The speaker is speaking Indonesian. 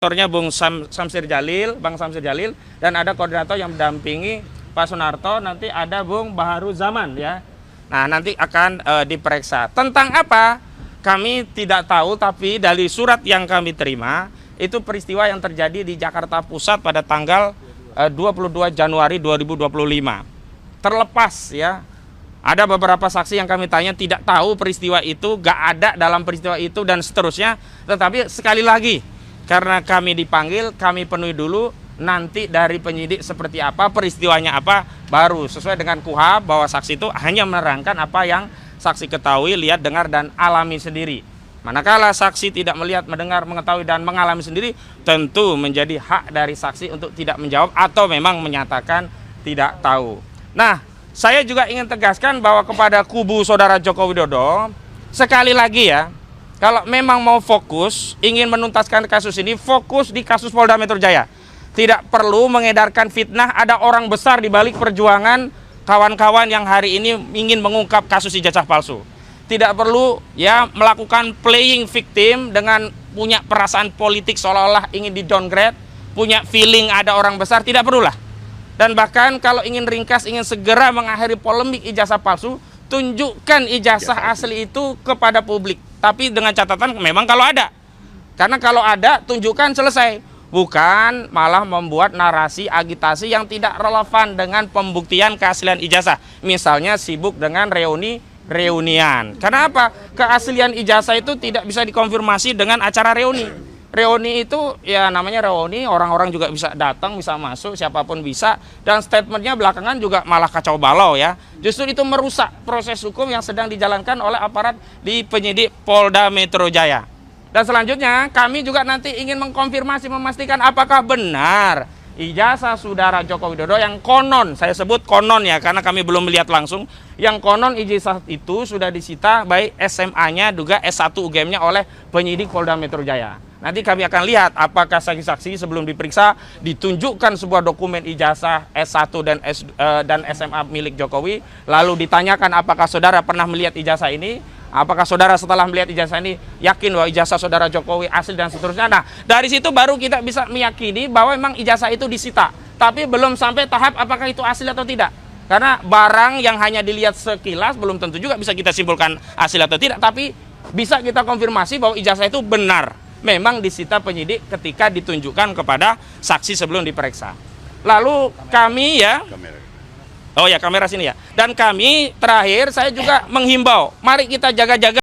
koordinatornya Samsir Jalil, Bang Samsir Jalil, dan ada koordinator yang mendampingi Pak Sunarto, nanti ada Bung Baharu Zaman ya. Nah, nanti akan diperiksa. Tentang apa? Kami tidak tahu, tapi dari surat yang kami terima, itu peristiwa yang terjadi di Jakarta Pusat pada tanggal 22 Januari 2025. Terlepas ya, ada beberapa saksi yang kami tanya tidak tahu peristiwa itu, gak ada dalam peristiwa itu dan seterusnya. Tetapi sekali lagi, karena kami dipanggil, kami penuhi dulu, nanti dari penyidik seperti apa, peristiwanya apa, baru sesuai dengan KUHP bahwa saksi itu hanya menerangkan apa yang saksi ketahui, lihat, dengar, dan alami sendiri. Manakala saksi tidak melihat, mendengar, mengetahui, dan mengalami sendiri, tentu menjadi hak dari saksi untuk tidak menjawab atau memang menyatakan tidak tahu. Nah, saya juga ingin tegaskan bahwa kepada kubu Saudara Joko Widodo, sekali lagi ya, kalau memang mau fokus, ingin menuntaskan kasus ini, fokus di kasus Polda Metro Jaya. Tidak perlu mengedarkan fitnah, ada orang besar di balik perjuangan kawan-kawan yang hari ini ingin mengungkap kasus ijazah palsu. Tidak perlu ya melakukan playing victim dengan punya perasaan politik seolah-olah ingin di downgrade, punya feeling ada orang besar, tidak perlulah. Dan bahkan kalau ingin ringkas, ingin segera mengakhiri polemik ijazah palsu, tunjukkan ijazah asli itu kepada publik. Tapi dengan catatan memang kalau ada. Karena kalau ada, tunjukkan, selesai. Bukan malah membuat narasi agitasi yang tidak relevan dengan pembuktian keaslian ijazah. Misalnya sibuk dengan reunian. Karena apa? Keaslian ijazah itu tidak bisa dikonfirmasi dengan acara reuni. Reuni itu ya namanya reuni, orang-orang juga bisa datang, bisa masuk, siapapun bisa. Dan statementnya belakangan juga malah kacau balau ya. Justru itu merusak proses hukum yang sedang dijalankan oleh aparat di penyidik Polda Metro Jaya. Dan selanjutnya kami juga nanti ingin mengkonfirmasi, memastikan apakah benar ijazah Saudara Joko Widodo yang konon, saya sebut konon ya karena kami belum melihat langsung, yang konon ijazah itu sudah disita baik SMA-nya juga S1 UGM-nya oleh penyidik Polda Metro Jaya. Nanti kami akan lihat apakah saksi-saksi sebelum diperiksa ditunjukkan sebuah dokumen ijazah S1 dan SMA milik Jokowi, lalu ditanyakan apakah saudara pernah melihat ijazah ini, apakah saudara setelah melihat ijazah ini yakin bahwa ijazah saudara Jokowi asli dan seterusnya. Nah, dari situ baru kita bisa meyakini bahwa memang ijazah itu disita. Tapi belum sampai tahap apakah itu asli atau tidak. Karena barang yang hanya dilihat sekilas belum tentu juga bisa kita simpulkan asli atau tidak. Tapi bisa kita konfirmasi bahwa ijazah itu benar. Memang disita penyidik ketika ditunjukkan kepada saksi sebelum diperiksa. Lalu kami ya, oh ya kamera sini ya. Dan kami terakhir saya juga menghimbau, mari kita jaga-jaga